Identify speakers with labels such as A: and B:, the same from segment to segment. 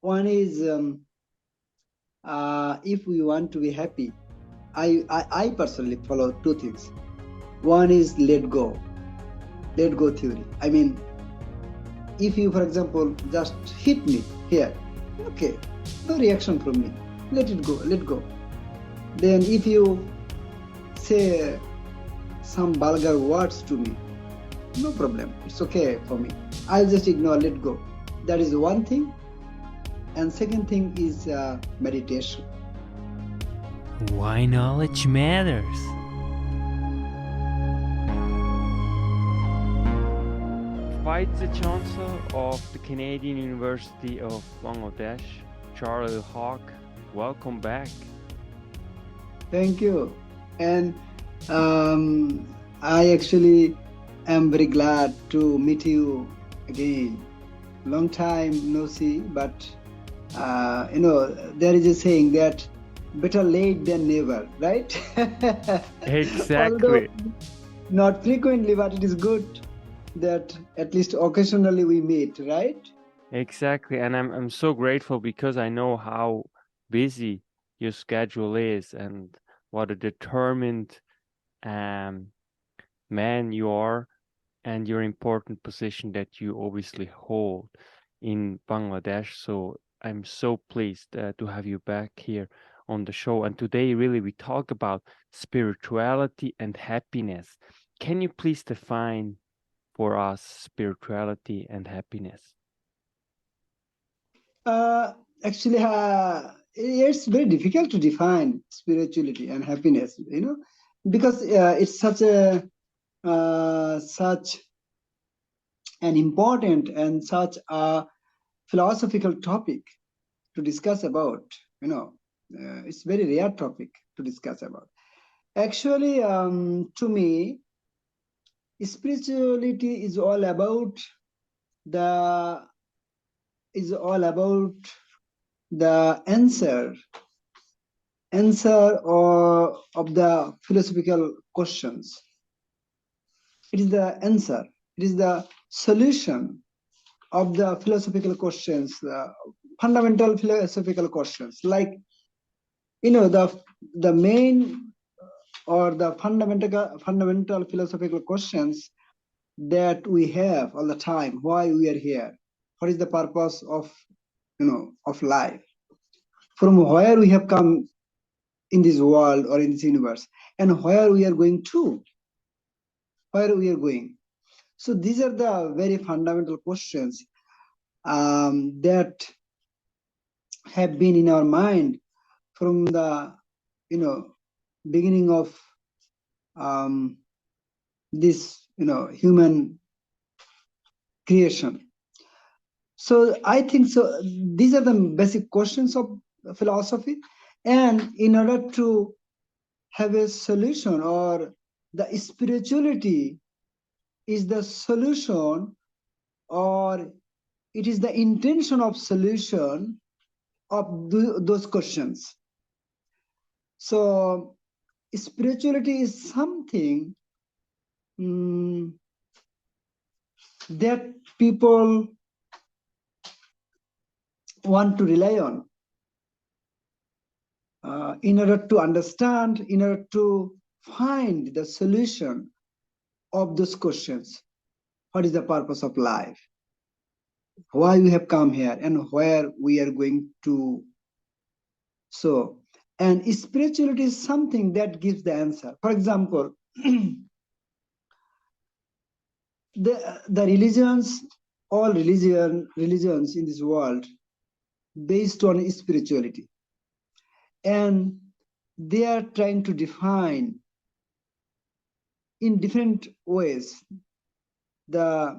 A: One is if we want to be happy, I personally follow two things. One is let go theory. I mean, if you, for example, just hit me here, okay, no reaction from me, let it go, let go. Then if you say some vulgar words to me, no problem, it's okay for me, I'll just ignore, let go. That is one thing. And second thing is meditation.
B: Why knowledge matters. Vice Chancellor of the Canadian University of Bangladesh, Jahirul Haque, welcome back.
A: Thank you. And I actually am very glad to meet you again. Long time no see, but there is a saying that better late than never, right?
B: Exactly.
A: Although not frequently, but it is good that at least occasionally we meet, right?
B: Exactly. And I'm so grateful because I know how busy your schedule is and what a determined man you are, and your important position that you obviously hold in Bangladesh. So I'm so pleased to have you back here on the show. And today, really, we talk about spirituality and happiness. Can you please define for us spirituality and happiness?
A: Actually, it's very difficult to define spirituality and happiness, because it's such an important and such a philosophical topic to discuss about. It's very rare topic to discuss about. Actually, to me, spirituality is all about the answer of the philosophical questions. It is the answer. It is the solution of the philosophical questions, fundamental philosophical questions. Like, the main or the fundamental philosophical questions that we have all the time: why we are here, what is the purpose of life, from where we have come in this world or in this universe, and where we are going to, where we are going. So these are the very fundamental questions that have been in our mind from the beginning of this human creation. So I think so. These are the basic questions of philosophy, and in order to have a solution, or the spirituality is the solution, or it is the intention of solution of those questions. So spirituality is something that people want to rely on in order to understand, in order to find the solution of those questions. What is the purpose of life? Why we have come here, and where we are going to. So, and spirituality is something that gives the answer. For example, the religions, all religions in this world, based on spirituality, and they are trying to define in different ways the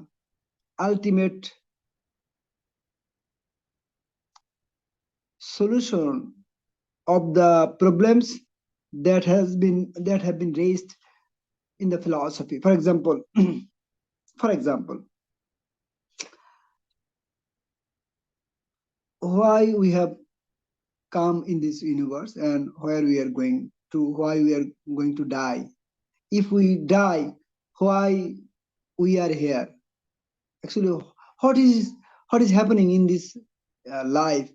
A: ultimate solution of the problems that have been raised in the philosophy. For example, why we have come in this universe, and where we are going to, why we are going to die. If we die, why we are here? Actually, what is happening in this life.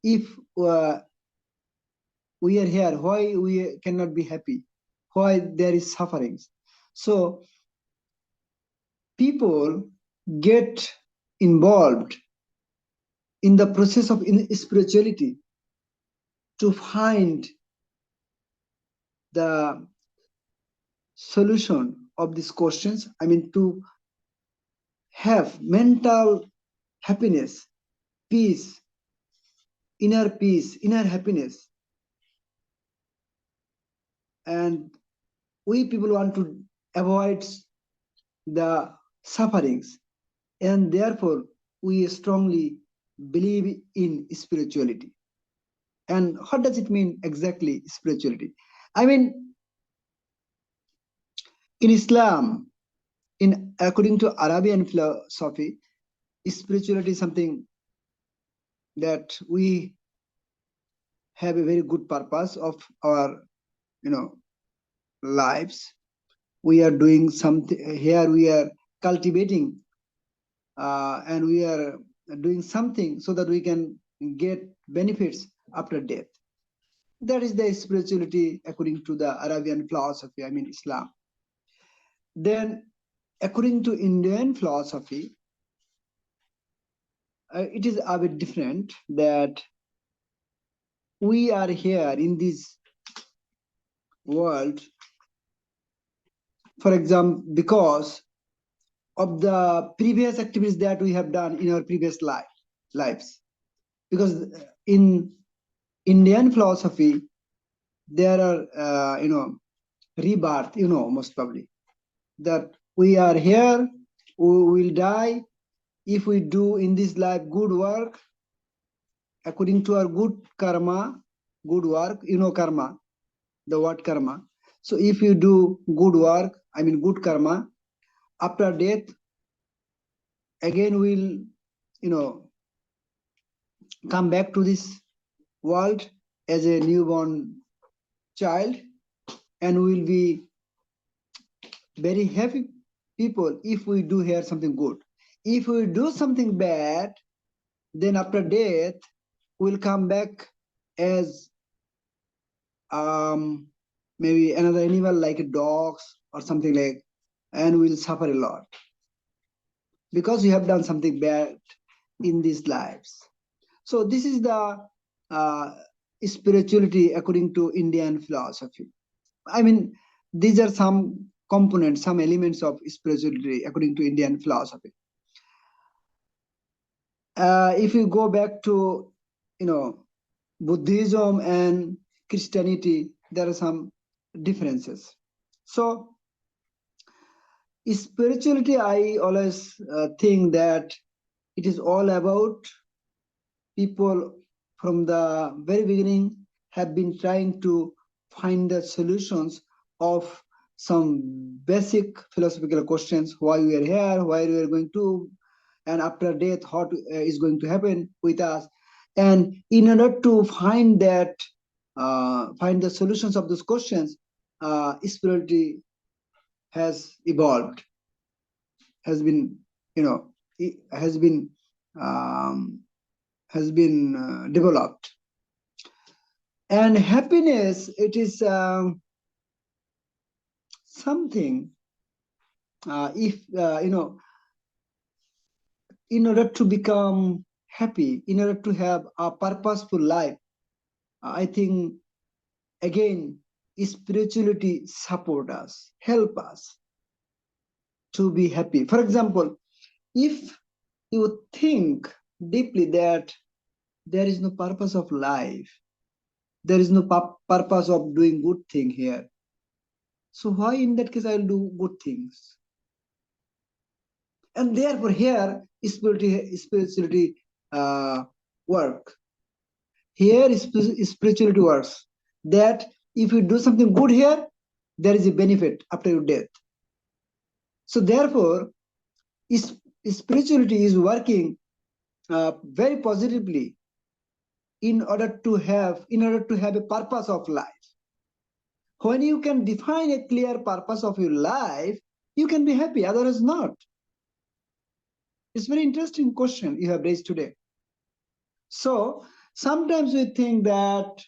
A: If we are here, why we cannot be happy? Why there is sufferings? So people get involved in the process of spirituality to find the solution of these questions. I mean, to have mental happiness, peace, inner happiness. And we people want to avoid the sufferings, and therefore we strongly believe in spirituality. And what does it mean exactly, spirituality? I mean, in Islam, according to Arabian philosophy, spirituality is something that we have a very good purpose of our, lives. We are doing something here. We are cultivating, and we are doing something so that we can get benefits after death. That is the spirituality according to the Arabian philosophy, I mean Islam. Then, according to Indian philosophy, it is a bit different, that we are here in this world, for example, because of the previous activities that we have done in our previous lives. Because in Indian philosophy, there are, rebirth, most probably, that we are here, we will die. If we do in this life good work, according to our good karma, good work, karma, the word karma. So if you do good work, I mean good karma, after death, again we'll, come back to this world as a newborn child, and we'll be very happy people if we do here something good. If we do something bad, then after death, we'll come back as maybe another animal like dogs or something like, and we'll suffer a lot because we have done something bad in these lives. So this is the spirituality according to Indian philosophy. I mean, these are some components, some elements of spirituality according to Indian philosophy. If you go back to, Buddhism and Christianity, there are some differences. So spirituality, I always think that it is all about people from the very beginning have been trying to find the solutions of some basic philosophical questions: why we are here, why we are going to, and after death, what is going to happen with us. And in order to find that, find the solutions of those questions, spirituality has evolved, has been, has been developed. And happiness, it is something, if in order to become happy, in order to have a purposeful life, I think again spirituality support us, help us to be happy. For example, if you think deeply that there is no purpose of life, there is no purpose of doing good thing here, so why in that case I'll do good things? And therefore here spirituality work. Here spirituality works, that if you do something good here, there is a benefit after your death. So therefore, spirituality is working very positively in order to have a purpose of life. When you can define a clear purpose of your life, you can be happy, otherwise not. It's a very interesting question you have raised today. So sometimes we think that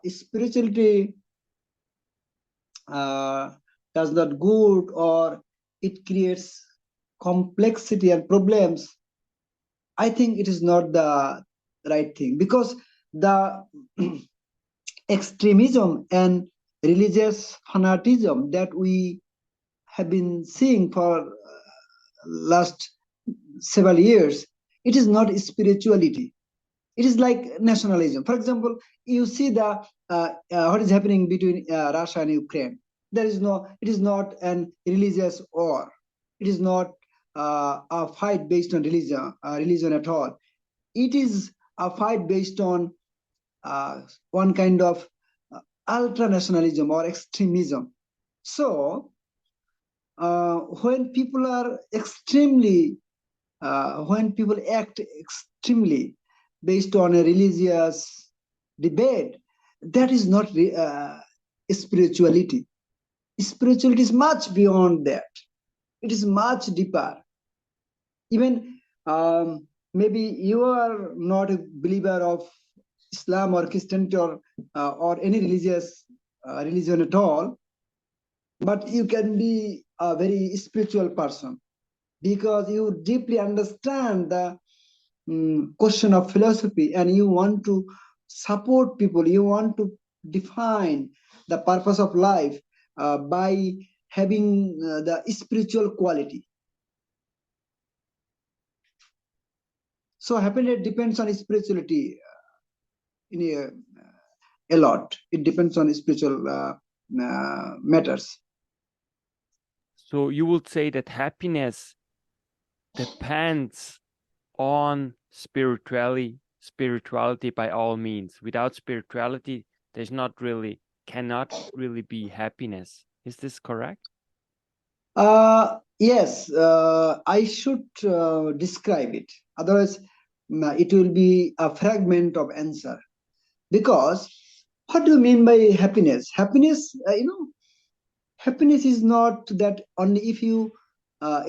A: spirituality does not good, or it creates complexity and problems. I think it is not the right thing, because the extremism and religious fanatism that we have been seeing for last several years, it is not spirituality. It is like nationalism. For example, you see the what is happening between Russia and Ukraine. There is no. It is not an religious war. It is not a fight based on religion at all. It is a fight based on one kind of ultra nationalism or extremism. So when people are extremely, when people act extremely based on a religious debate, that is not spirituality. Spirituality is much beyond that. It is much deeper. Even maybe you are not a believer of Islam or Christianity or any religious religion at all, but you can be a very spiritual person because you deeply understand the question of philosophy, and you want to support people. You want to define the purpose of life by having the spiritual quality. So happiness depends on spirituality in a lot. It depends on spiritual matters.
B: So you would say that happiness depends on spirituality by all means. Without spirituality, cannot really be happiness. Is this correct?
A: Yes, I should describe it. Otherwise, it will be a fragment of answer. Because what do you mean by happiness? Happiness, happiness is not that only if you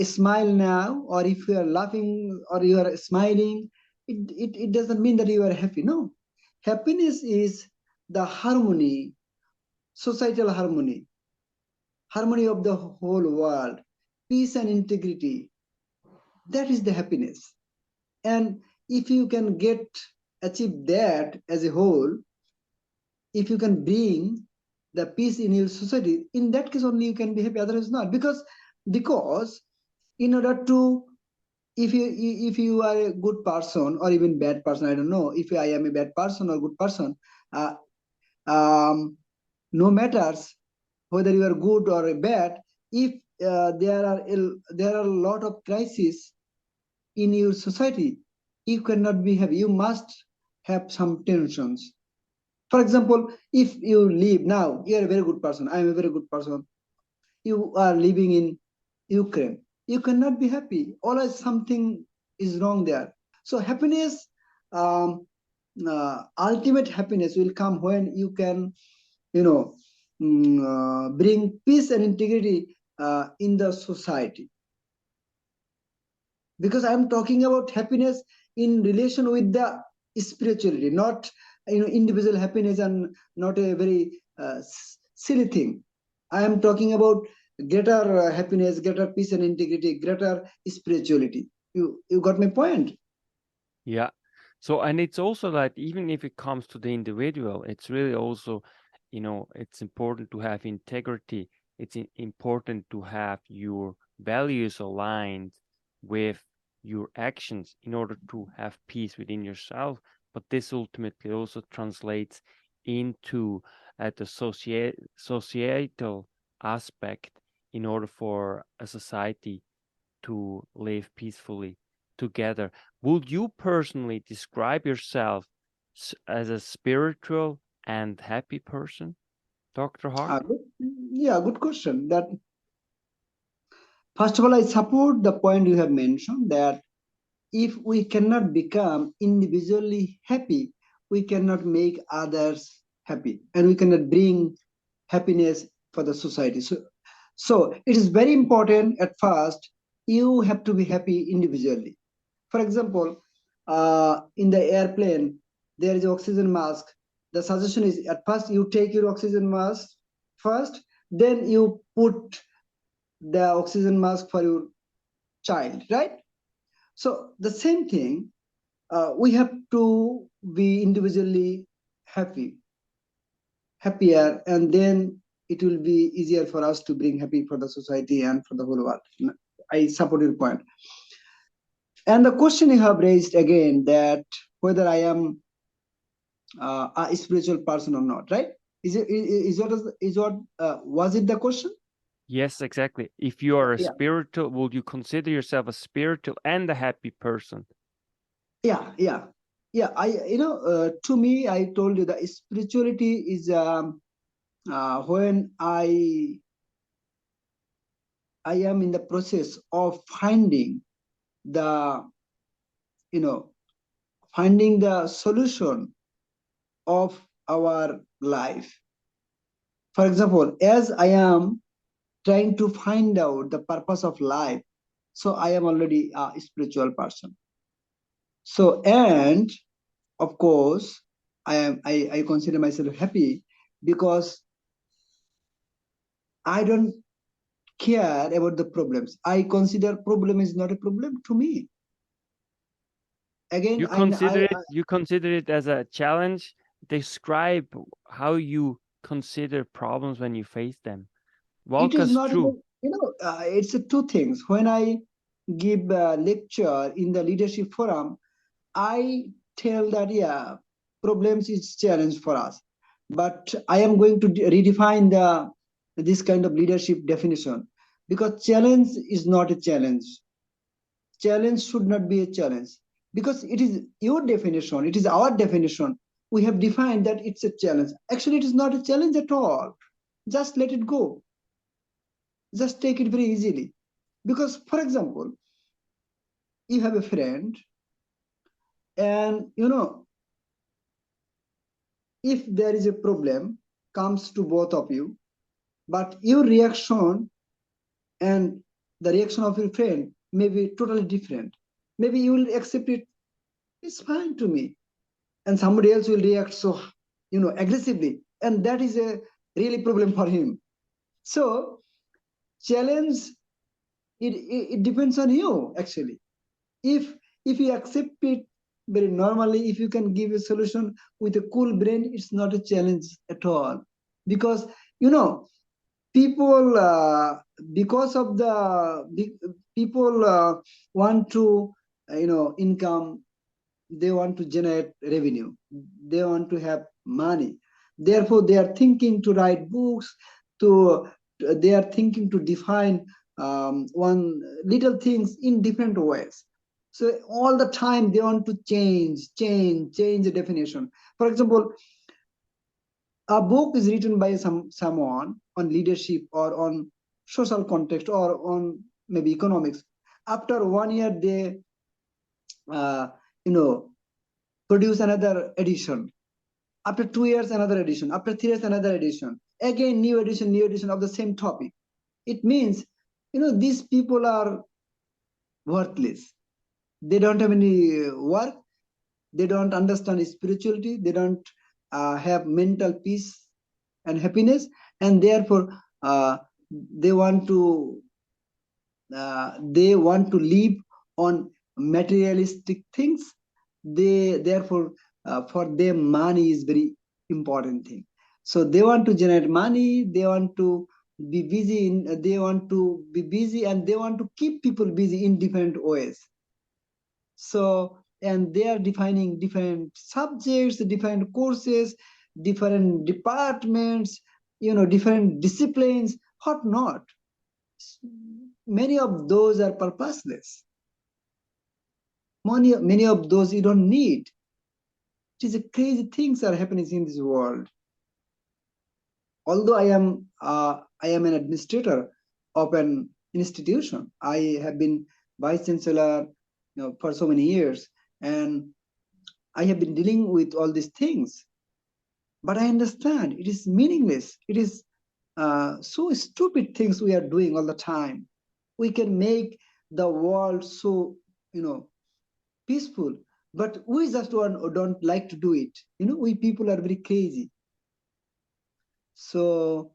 A: smile now, or if you are laughing, or you are smiling, it doesn't mean that you are happy. No. Happiness is the harmony, societal harmony, harmony of the whole world, peace and integrity. That is the happiness. And if you can achieve that as a whole, if you can bring the peace in your society, in that case only you can be happy, otherwise not. Because in order to, if you are a good person or even bad person, I don't know if I am a bad person or good person, uh, no matters whether you are good or bad. If there are a lot of crises in your society, you cannot be happy. You must have some tensions. For example, if you live now, you are a very good person. I am a very good person. You are living in Ukraine. You cannot be happy. Always something is wrong there. So happiness, ultimate happiness will come when you can, bring peace and integrity in the society. Because I'm talking about happiness in relation with the spirituality, not individual happiness, and not a very silly thing. I am talking about greater happiness, greater peace and integrity, greater spirituality. You got my point?
B: Yeah. So, and it's also that even if it comes to the individual, it's really also, it's important to have integrity. It's important to have your values aligned with your actions in order to have peace within yourself. But this ultimately also translates into the societal aspect in order for a society to live peacefully together. Would you personally describe yourself as a spiritual and happy person, Dr. Haque?
A: Yeah, good question. That, first of all, I support the point you have mentioned, that if we cannot become individually happy, we cannot make others happy, and we cannot bring happiness for the society. So it is very important at first, you have to be happy individually. For example, in the airplane, there is oxygen mask. The suggestion is at first you take your oxygen mask first, then you put the oxygen mask for your child, right? So the same thing, we have to be individually happier, and then it will be easier for us to bring happy for the society and for the whole world. I support your point. And the question you have raised again, that whether I am a spiritual person or not, right? Was it the question?
B: Yes, exactly. If you are a
A: Yeah,
B: spiritual, would you consider yourself a spiritual and a happy person?
A: yeah. To me, I told you that spirituality is when I am in the process of the you know finding the solution of our life. For example, as I am trying to find out the purpose of life, so I am already a spiritual person. So, and of course, I consider myself happy because I don't care about the problems. I consider problem is not a problem to me. Again,
B: You consider it as a challenge. Describe how you consider problems when you face them.
A: it
B: Walk
A: is
B: us
A: not
B: through.
A: about, it's two things. When I give a lecture in the leadership forum, I tell that, yeah, problems is challenge for us, but I am going to redefine this kind of leadership definition, because challenge is not a challenge. Challenge should not be a challenge, because it is your definition, it is our definition. We have defined that it's a challenge. Actually, it is not a challenge at all. Just let it go. Just take it very easily. Because, for example, you have a friend, and if there is a problem comes to both of you, but your reaction and the reaction of your friend may be totally different. Maybe you will accept it, it's fine to me, and somebody else will react so aggressively, and that is a really problem for him. So challenge, it depends on you, actually. If you accept it very normally, if you can give a solution with a cool brain, it's not a challenge at all. Because you know people, because of people want to income, they want to generate revenue, they want to have money, therefore they are thinking to write books, they are thinking to define one little things in different ways. So all the time they want to change the definition. For example, a book is written by someone on leadership or on social context or on maybe economics. After 1 year they uh, you know produce another edition. After 2 years, another edition. After 3 years, another edition. Again, new edition of the same topic. It means, these people are worthless. They don't have any work. They don't understand spirituality. They don't have mental peace and happiness, and therefore they want to live on materialistic things. They therefore, for them, money is very important thing. So they want to generate money, they want to be busy and they want to keep people busy in different ways. So, and they are defining different subjects, different courses, different departments, different disciplines, what not. Many of those are purposeless. Many of those you don't need. It is a crazy things are happening in this world. Although I am an administrator of an institution, I have been vice chancellor, for so many years, and I have been dealing with all these things. But I understand it is meaningless. It is so stupid things we are doing all the time. We can make the world so peaceful But we just don't like to do it. We people are very crazy. So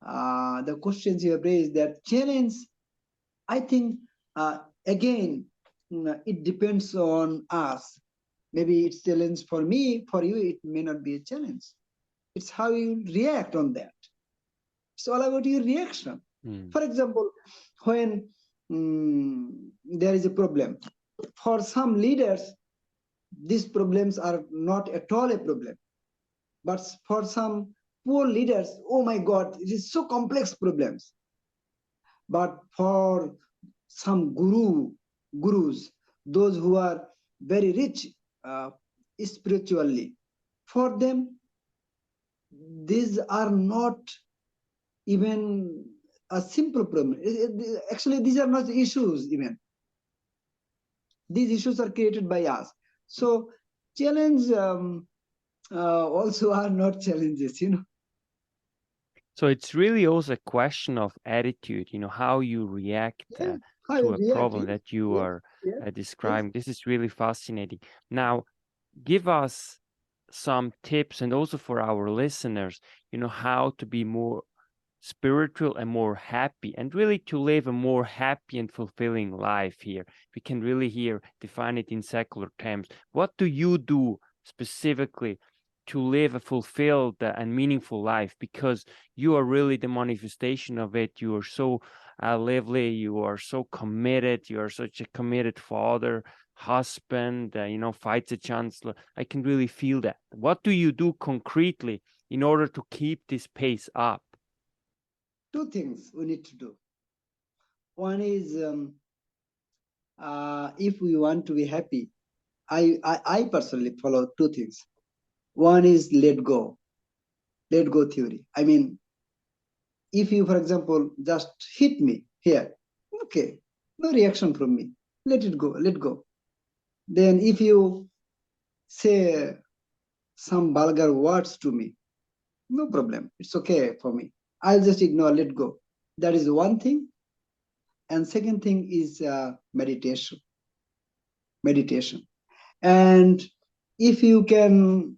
A: the questions you have raised, that challenge, I think, again, it depends on us. Maybe it's challenge for me, for you, it may not be a challenge. It's how you react on that. It's all about your reaction. For example, when there is a problem, for some leaders, these problems are not at all a problem. But for some poor leaders, oh my God, it is so complex problems. But for some gurus, those who are very rich spiritually, for them, these are not even a simple problem. Actually, these are not issues even. These issues are created by us. So challenge also are not challenges,
B: So it's really also a question of attitude, how you react
A: Yeah, how
B: to
A: you
B: a
A: react,
B: problem
A: yes,
B: that you
A: yes,
B: are
A: yes, yes.
B: describing. This is really fascinating. Now, give us some tips, and also for our listeners, how to be more spiritual and more happy, and really to live a more happy and fulfilling life here. We can really here define it in secular terms. What do you do specifically to live a fulfilled and meaningful life? Because you are really the manifestation of it. You are so lively, you are so committed, you are such a committed father, husband, Vice Chancellor. I can really feel that. What do you do concretely in order to keep this pace up?
A: Two things we need to do. One is, if we want to be happy, I personally follow two things. One is let go theory. I mean, if you, for example, just hit me here, okay, no reaction from me, let it go, let go. Then if you say some vulgar words to me, no problem, it's okay for me. I'll just ignore, let go. That is one thing. And second thing is meditation. And if you can,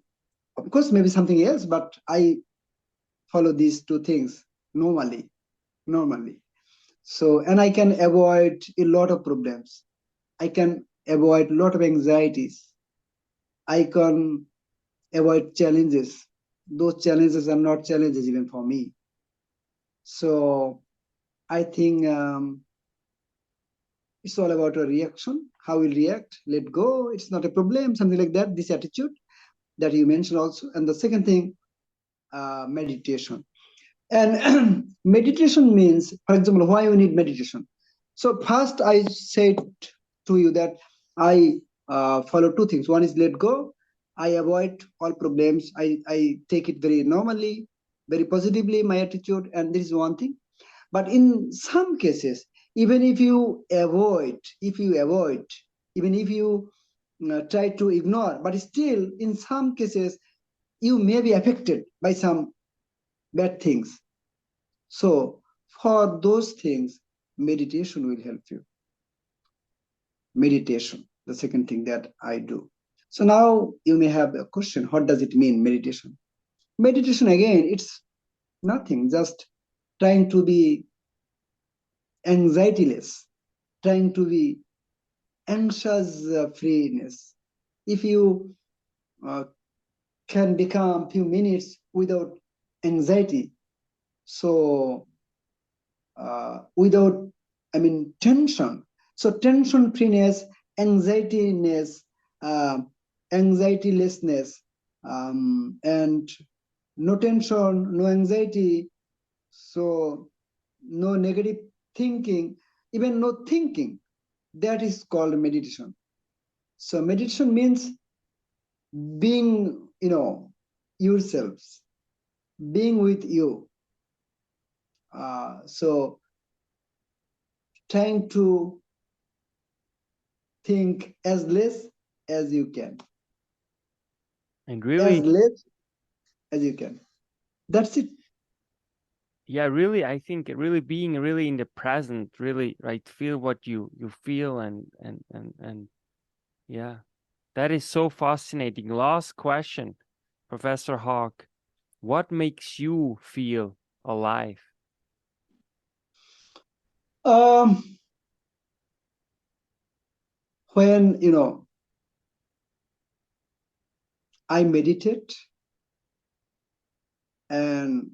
A: of course, maybe something else, but I follow these two things normally. So, and I can avoid a lot of problems. I can avoid a lot of anxieties. I can avoid challenges. Those challenges are not challenges even for me. So I think it's all about a reaction, how we react, let go, it's not a problem, something like that, this attitude that you mentioned also. And the second thing, meditation. And meditation means, for example, why we need meditation. So first I said to you that I follow two things. One is let go. I avoid all problems. I take it very normally, very positively, my attitude, and this is one thing. But in some cases, even if you avoid, even if you try to ignore, but still in some cases, you may be affected by some bad things. So for those things, meditation will help you. Meditation, the second thing that I do. So now you may have a question, what does it mean, meditation? Meditation, again, it's nothing, just trying to be anxiety-less, trying to be anxious freeness. If you can become few minutes without anxiety, so without, I mean, tension. So tension freeness, anxietyness, anxietylessness, and no tension, no anxiety, so no negative thinking, even no thinking. That is called meditation. So meditation means being, yourselves, being with you. So trying to think as less as you can.
B: And
A: As
B: really,
A: less as you can. That's it.
B: yeah, really, I think really being really in the present, really, right, feel what you feel, and yeah. That is so fascinating. Last question, Professor Haque. What makes you feel alive?
A: When I meditate and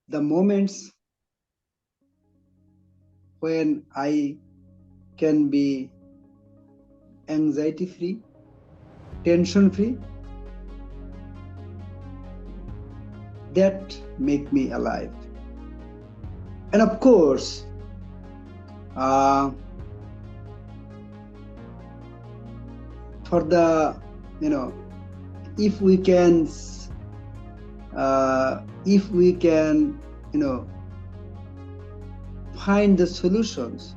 A: the moments when I can be anxiety free, tension free, that make me alive. And of course, for the if we can find the solutions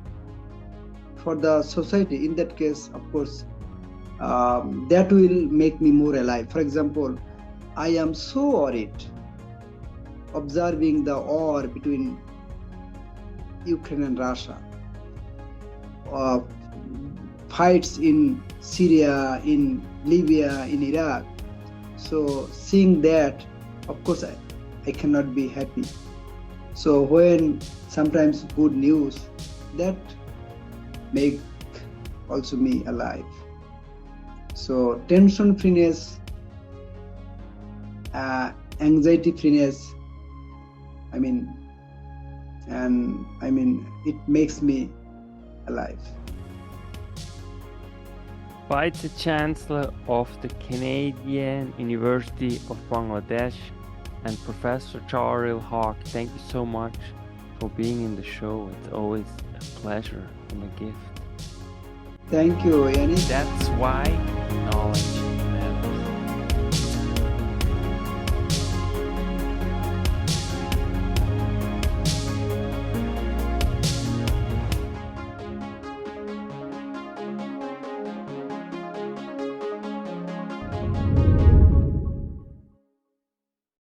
A: for the society, in that case, of course, that will make me more alive. For example, I am so worried observing the war between Ukraine and Russia, fights in Syria, in Libya, in Iraq. So seeing that, of course, I cannot be happy. So when sometimes good news, that make also me alive. So tension freeness, anxiety freeness, it makes me alive.
B: Vice Chancellor of the Canadian University of Bangladesh and Professor Jahirul Haque, thank you so much for being in the show. It's always a pleasure and a gift.
A: Thank you, Yanni.
B: That's why knowledge